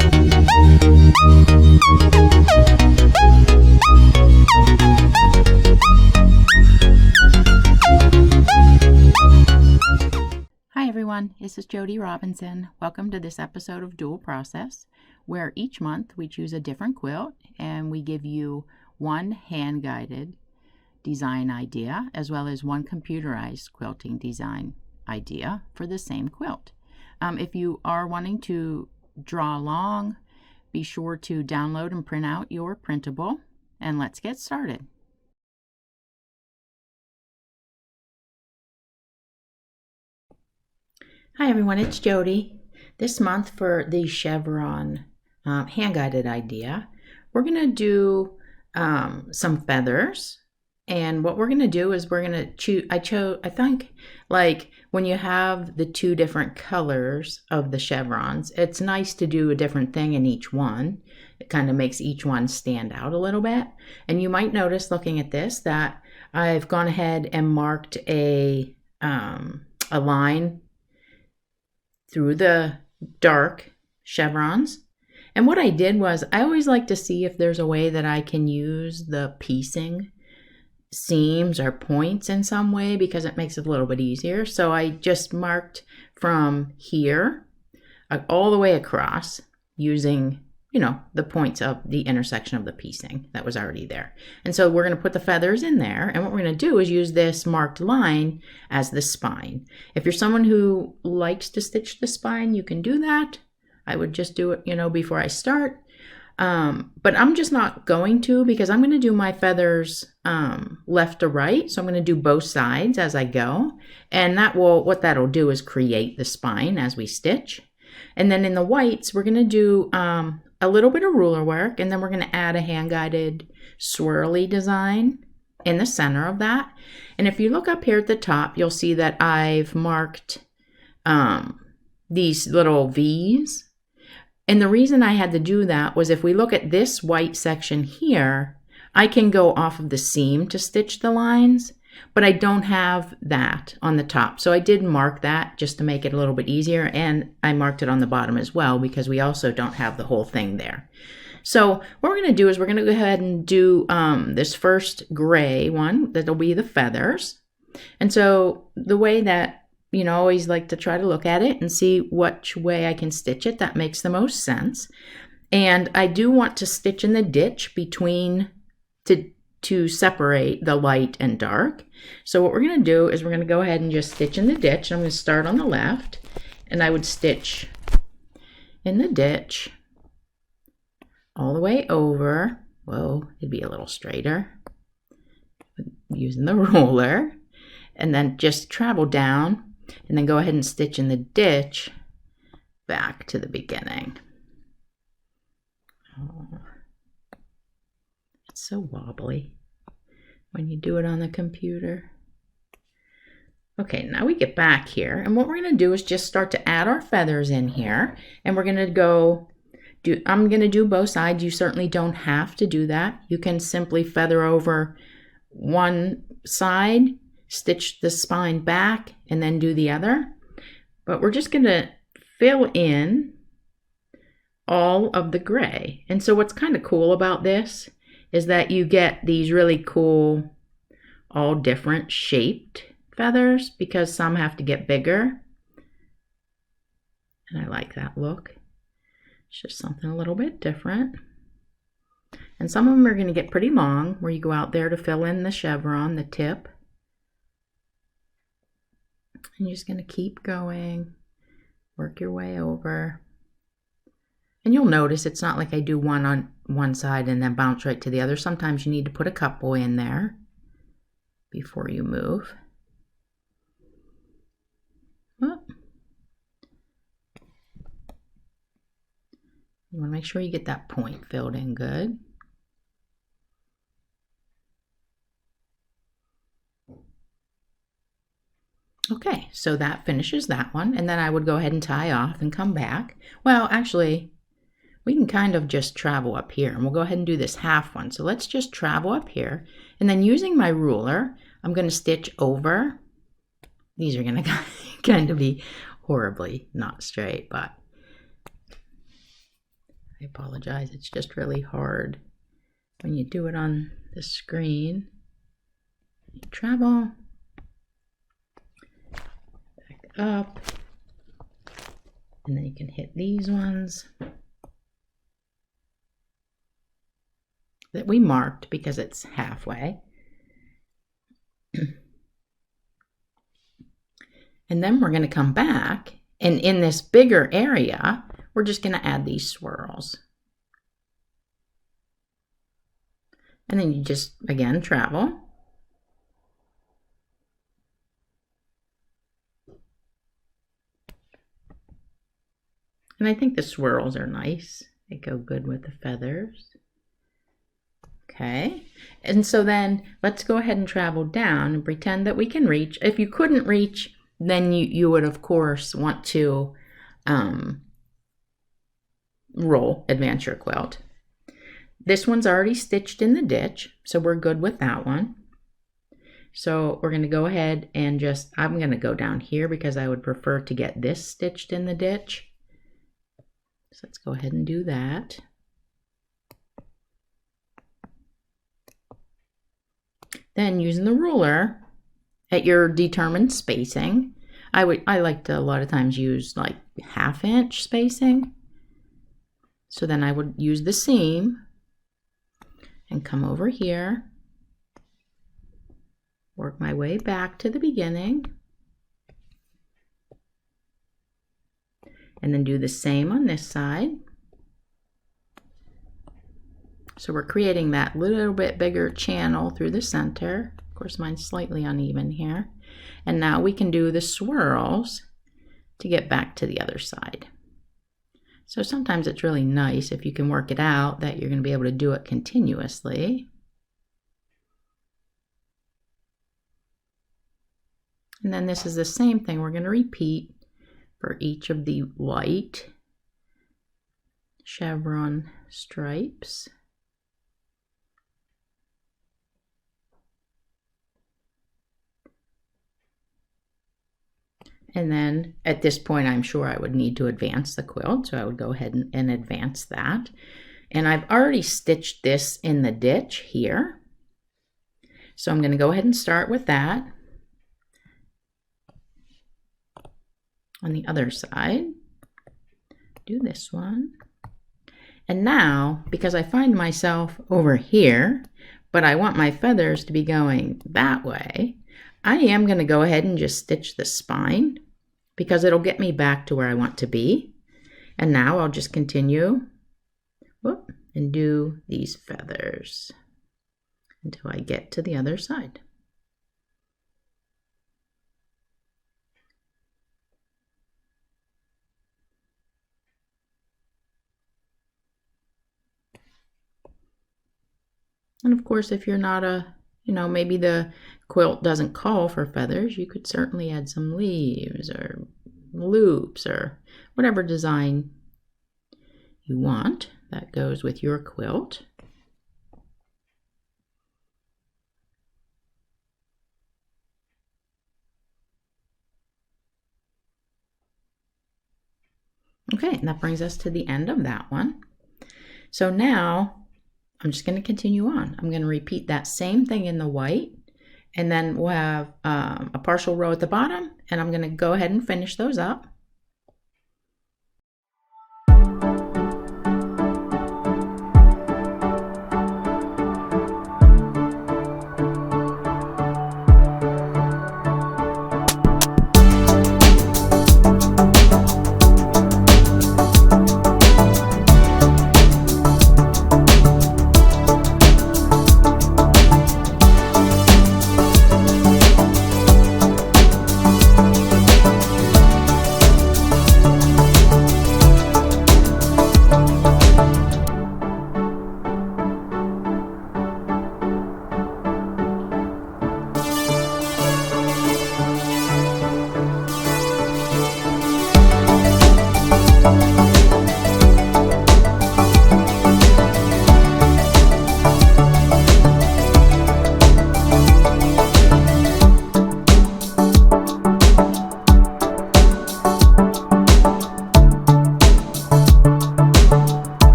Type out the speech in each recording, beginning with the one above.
Hi everyone, this is Jody Robinson. Welcome to this episode of Dual Process, where each month we choose a different quilt and we give you one hand-guided design idea as well as one computerized quilting design idea for the same quilt. If you are wanting to draw along, be sure to download and print out your printable, and let's get started. Hi everyone, it's Jody. This month for the Chevron hand-guided idea, we're going to do some feathers. And what we're going to do is we're going to choose, I think like when you have the two different colors of the chevrons, it's nice to do a different thing in each one. It kind of makes each one stand out a little bit. And you might notice looking at this that I've gone ahead and marked a line through the dark chevrons. And what I did was I always like to see if there's a way that I can use the piecing seams or points in some way because it makes it a little bit easier. So I just marked from here all the way across using, you know, the points of the intersection of the piecing that was already there. And so we're going to put the feathers in there, and what we're going to do is use this marked line as the spine. If you're someone who likes to stitch the spine, you can do that. I would just do it, you know, before I start. But I'm just not going to, because I'm going to do my feathers left to right. So I'm going to do both sides as I go. And what that'll do is create the spine as we stitch. And then in the whites, we're going to do a little bit of ruler work, and then we're going to add a hand-guided swirly design in the center of that. And if you look up here at the top, you'll see that I've marked these little V's. And the reason I had to do that was if we look at this white section here, I can go off of the seam to stitch the lines, but I don't have that on the top. So I did mark that just to make it a little bit easier, and I marked it on the bottom as well because we also don't have the whole thing there. So what we're going to do is we're going to go ahead and do this first gray one. That'll be the feathers. And so the way that, you know, I always like to try to look at it and see which way I can stitch it. That makes the most sense. And I do want to stitch in the ditch between to separate the light and dark. So what we're going to do is we're going to go ahead and just stitch in the ditch. I'm going to start on the left, and I would stitch in the ditch all the way over. Whoa, it'd be a little straighter using the ruler, and then just travel down. And then go ahead and stitch in the ditch back to the beginning. Oh, it's so wobbly when you do it on the computer. Okay, now we get back here, and what we're going to do is just start to add our feathers in here, and we're going to I'm going to do both sides. You certainly don't have to do that. You can simply feather over one side, stitch the spine back, and then do the other. But we're just going to fill in all of the gray. And so what's kind of cool about this is that you get these really cool, all different shaped feathers because some have to get bigger. And I like that look. It's just something a little bit different. And some of them are going to get pretty long where you go out there to fill in the chevron, the tip. And you're just going to keep going, work your way over. And you'll notice it's not like I do one on one side and then bounce right to the other. Sometimes you need to put a couple in there before you move. Oh. You want to make sure you get that point filled in good. Okay, so that finishes that one, and then I would go ahead and tie off and come back. Well, actually, we can kind of just travel up here, and we'll go ahead and do this half one. So let's just travel up here, and then using my ruler, I'm going to stitch over. These are going to kind of be horribly not straight, but I apologize, it's just really hard when you do it on the screen. You travel back up, and then you can hit these ones that we marked because it's halfway. And then we're going to come back, and in this bigger area, we're just going to add these swirls. And then you just, again, travel. And I think the swirls are nice. They go good with the feathers. Okay, and so then let's go ahead and travel down and pretend that we can reach. If you couldn't reach, then you would, of course, want to advance your quilt. This one's already stitched in the ditch, so we're good with that one. So we're going to go ahead and I'm going to go down here because I would prefer to get this stitched in the ditch. So let's go ahead and do that. Then using the ruler at your determined spacing, I like to a lot of times use like 1/2 inch spacing. So then I would use the seam and come over here, work my way back to the beginning, and then do the same on this side. So we're creating that little bit bigger channel through the center. Of course, mine's slightly uneven here. And now we can do the swirls to get back to the other side. So sometimes it's really nice if you can work it out that you're going to be able to do it continuously. And then this is the same thing we're going to repeat for each of the white chevron stripes. And then at this point, I'm sure I would need to advance the quilt, so I would go ahead and advance that. And I've already stitched this in the ditch here. So I'm going to go ahead and start with that. On the other side, do this one. And now, because I find myself over here, but I want my feathers to be going that way, I am going to go ahead and just stitch the spine because it'll get me back to where I want to be. And now I'll just continue and do these feathers until I get to the other side. And of course, if you're not maybe the quilt doesn't call for feathers, you could certainly add some leaves or loops or whatever design you want that goes with your quilt. Okay, and that brings us to the end of that one. So now I'm just going to continue on. I'm going to repeat that same thing in the white, and then we'll have a partial row at the bottom, and I'm going to go ahead and finish those up.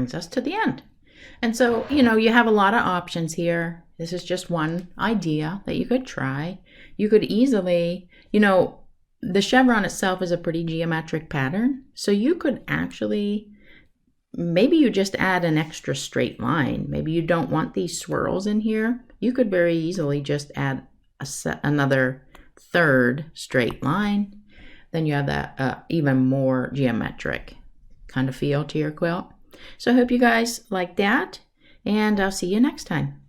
brings us to the end. And so, you have a lot of options here. This is just one idea that you could try. You could easily, the chevron itself is a pretty geometric pattern. So you could actually, maybe you just add an extra straight line. Maybe you don't want these swirls in here. You could very easily just add another third straight line. Then you have that even more geometric kind of feel to your quilt. So I hope you guys like that, and I'll see you next time.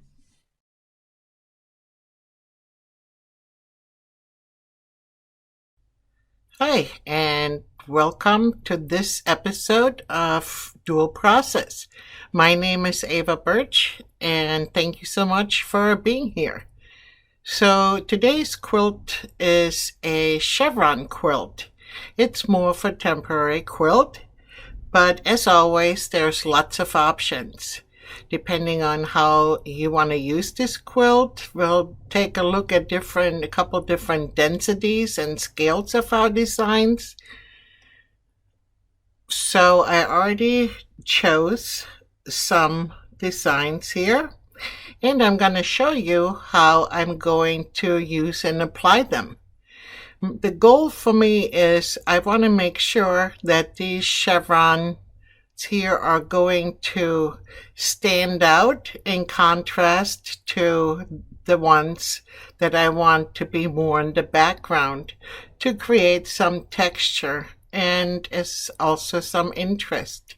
Hi, and welcome to this episode of Dual Process. My name is Ava Birch, and thank you so much for being here. So today's quilt is a chevron quilt. It's more of a temporary quilt, but as always, there's lots of options. Depending on how you want to use this quilt, we'll take a look at a couple different densities and scales of our designs. So I already chose some designs here, and I'm going to show you how I'm going to use and apply them. The goal for me is I want to make sure that these chevrons here are going to stand out in contrast to the ones that I want to be more in the background to create some texture and also some interest.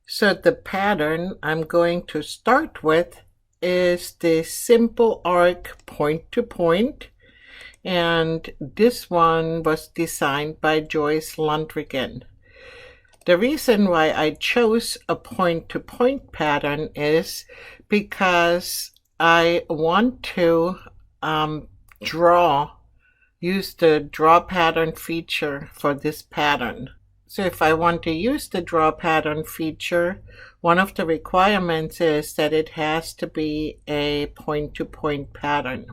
So the pattern I'm going to start with is the simple arc point to point, and this one was designed by Joyce Lundgren. The reason why I chose a point to point pattern is because I want to use the draw pattern feature for this pattern. So if I want to use the draw pattern feature, one of the requirements is that it has to be a point-to-point pattern.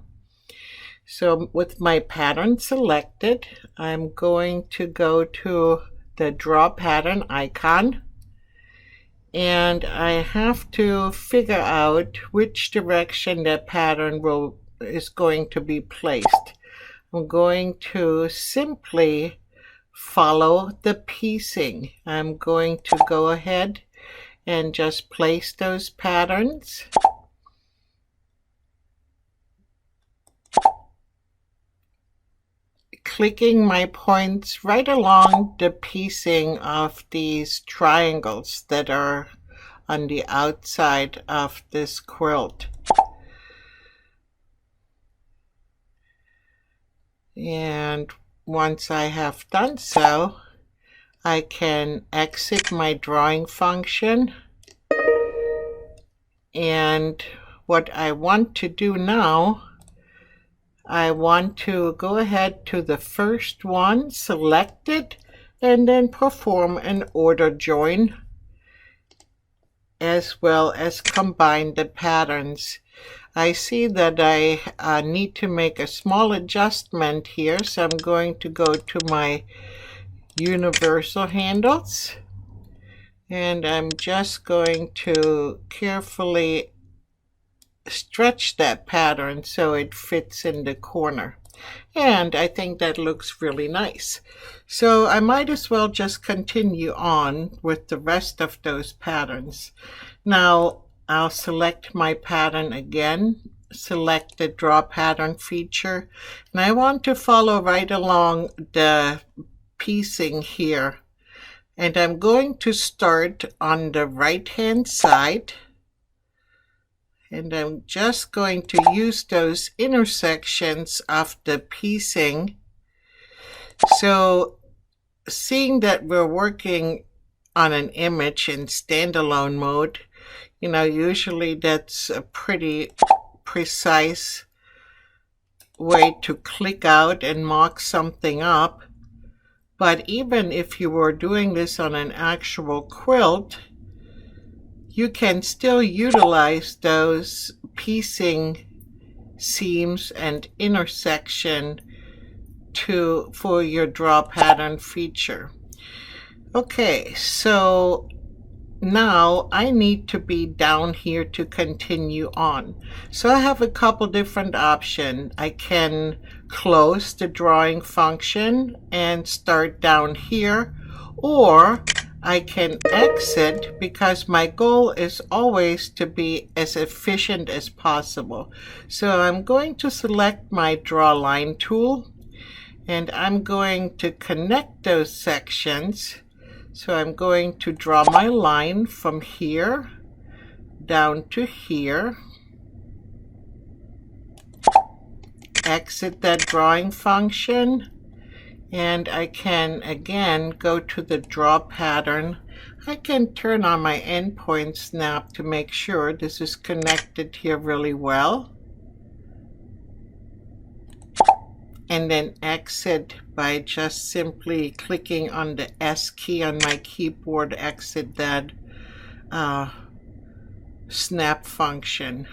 So with my pattern selected, I'm going to go to the draw pattern icon, and I have to figure out which direction that pattern is going to be placed. I'm going to simply follow the piecing. I'm going to go ahead and just place those patterns. Clicking my points right along the piecing of these triangles that are on the outside of this quilt. And once I have done so, I can exit my drawing function. And what I want to do now, I want to go ahead to the first one, select it, and then perform an order join, as well as combine the patterns. I see that I need to make a small adjustment here, so I'm going to go to my universal handles, and I'm just going to carefully stretch that pattern so it fits in the corner. And I think that looks really nice. So I might as well just continue on with the rest of those patterns. Now I'll select my pattern again, select the draw pattern feature, and I want to follow right along the piecing here. And I'm going to start on the right hand side, and I'm just going to use those intersections of the piecing. So seeing that we're working on an image in standalone mode, usually that's a pretty precise way to click out and mark something up. But even if you were doing this on an actual quilt, you can still utilize those piecing seams and intersection for your draw pattern feature. Okay, so now I need to be down here to continue on. So I have a couple different options. I can close the drawing function and start down here, or I can exit because my goal is always to be as efficient as possible. So I'm going to select my draw line tool, and I'm going to connect those sections. So I'm going to draw my line from here down to here, exit that drawing function, and I can again go to the draw pattern. I can turn on my endpoint snap to make sure this is connected here really well, and then exit by just simply clicking on the S key on my keyboard, exit that snap function.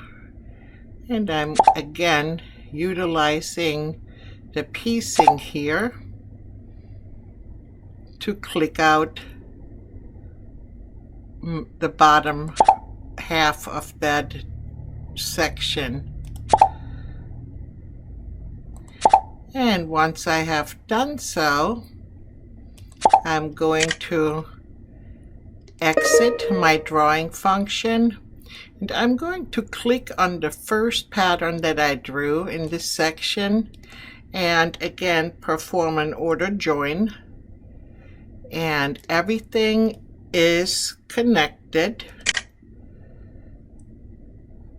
And I'm again utilizing the piecing here to click out the bottom half of that section. And once I have done so, I'm going to exit my drawing function, and I'm going to click on the first pattern that I drew in this section, and again perform an order join, and everything is connected,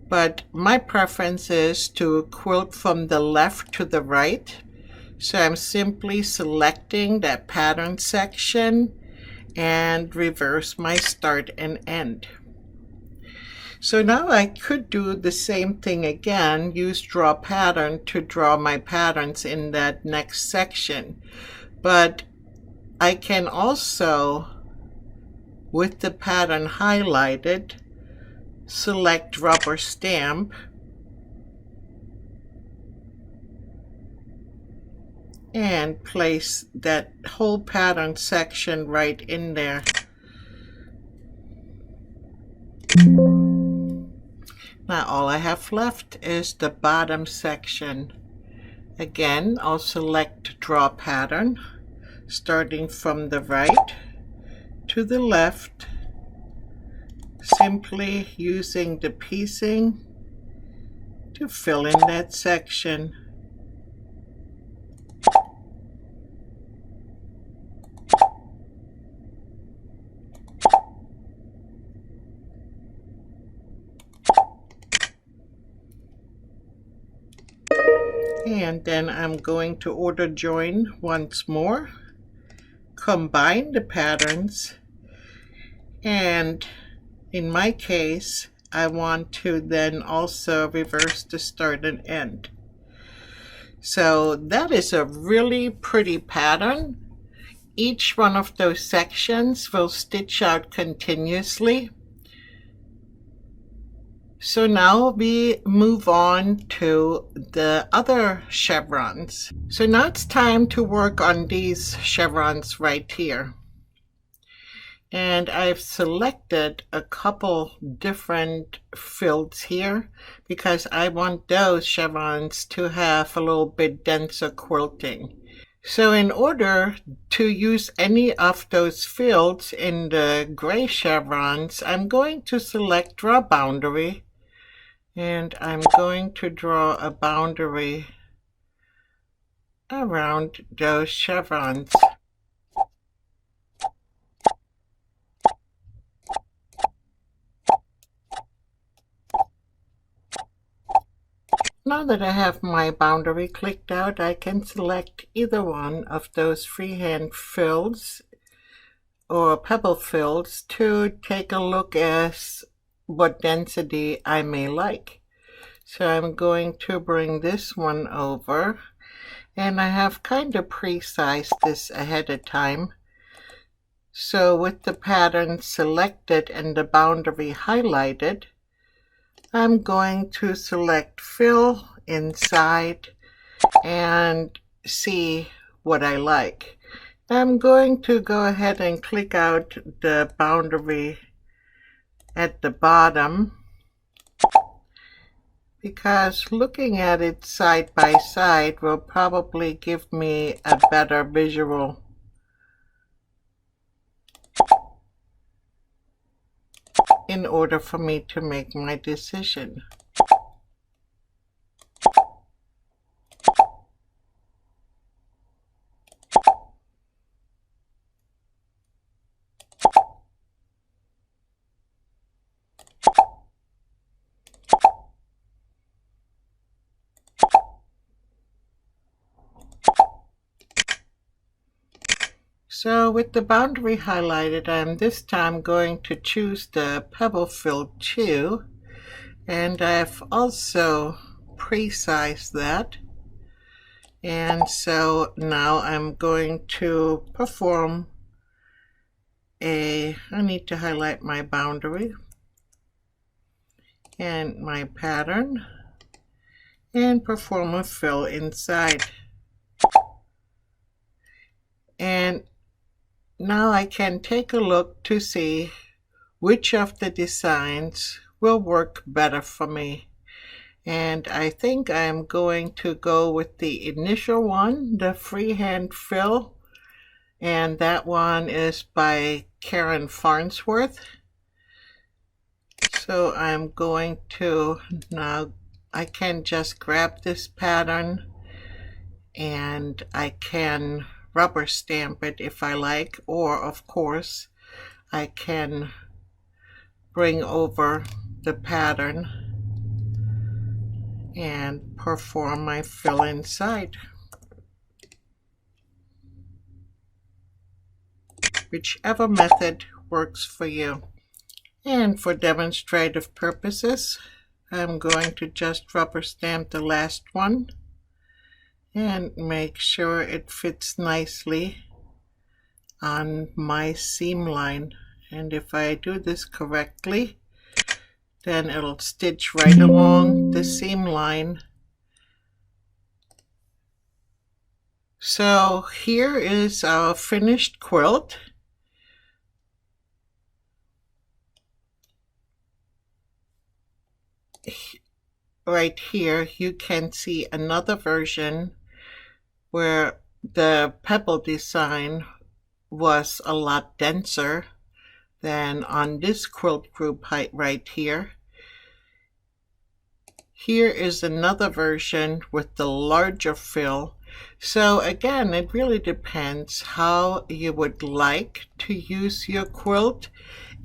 but my preference is to quilt from the left to the right. So I'm simply selecting that pattern section and reverse my start and end. So now I could do the same thing again, use draw pattern to draw my patterns in that next section. But I can also, with the pattern highlighted, select rubber stamp and place that whole pattern section right in there. Now all I have left is the bottom section. Again, I'll select draw pattern, starting from the right to the left, simply using the piecing to fill in that section. And then I'm going to order join once more, combine the patterns, and in my case, I want to then also reverse the start and end. So that is a really pretty pattern. Each one of those sections will stitch out continuously. So now we move on to the other chevrons. So now it's time to work on these chevrons right here. And I've selected a couple different fills here because I want those chevrons to have a little bit denser quilting. So in order to use any of those fields in the gray chevrons, I'm going to select draw boundary, and I'm going to draw a boundary around those chevrons. Now that I have my boundary clicked out, I can select either one of those freehand fills or pebble fills to take a look at what density I may like. So I'm going to bring this one over, and I have kind of pre-sized this ahead of time. So with the pattern selected and the boundary highlighted, I'm going to select fill inside and see what I like. I'm going to go ahead and click out the boundary at the bottom because looking at it side by side will probably give me a better visual in order for me to make my decision. So with the boundary highlighted, I'm this time going to choose the pebble fill 2, and I've also pre-sized that. And so now I'm going to perform I need to highlight my boundary and my pattern and perform a fill inside. And now I can take a look to see which of the designs will work better for me. And I think I'm going to go with the initial one, the freehand fill. And that one is by Karen Farnsworth. So I'm going to, now I can just grab this pattern and I can rubber stamp it if I like, or of course I can bring over the pattern and perform my fill inside. Whichever method works for you. And for demonstrative purposes, I'm going to just rubber stamp the last one and make sure it fits nicely on my seam line. And if I do this correctly, then it'll stitch right along the seam line. So here is our finished quilt. Right here you can see another version where the pebble design was a lot denser than on this quilt group height right here. Here is another version with the larger fill. So again, it really depends how you would like to use your quilt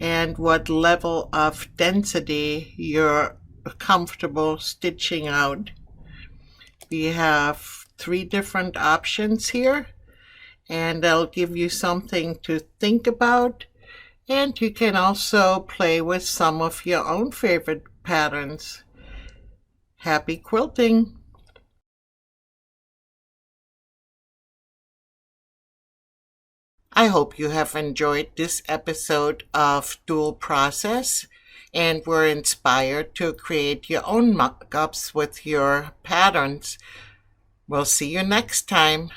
and what level of density you're comfortable stitching out. We have 3 different options here, and they'll give you something to think about, and you can also play with some of your own favorite patterns. Happy quilting! I hope you have enjoyed this episode of Dual Process and were inspired to create your own mock-ups with your patterns. We'll see you next time.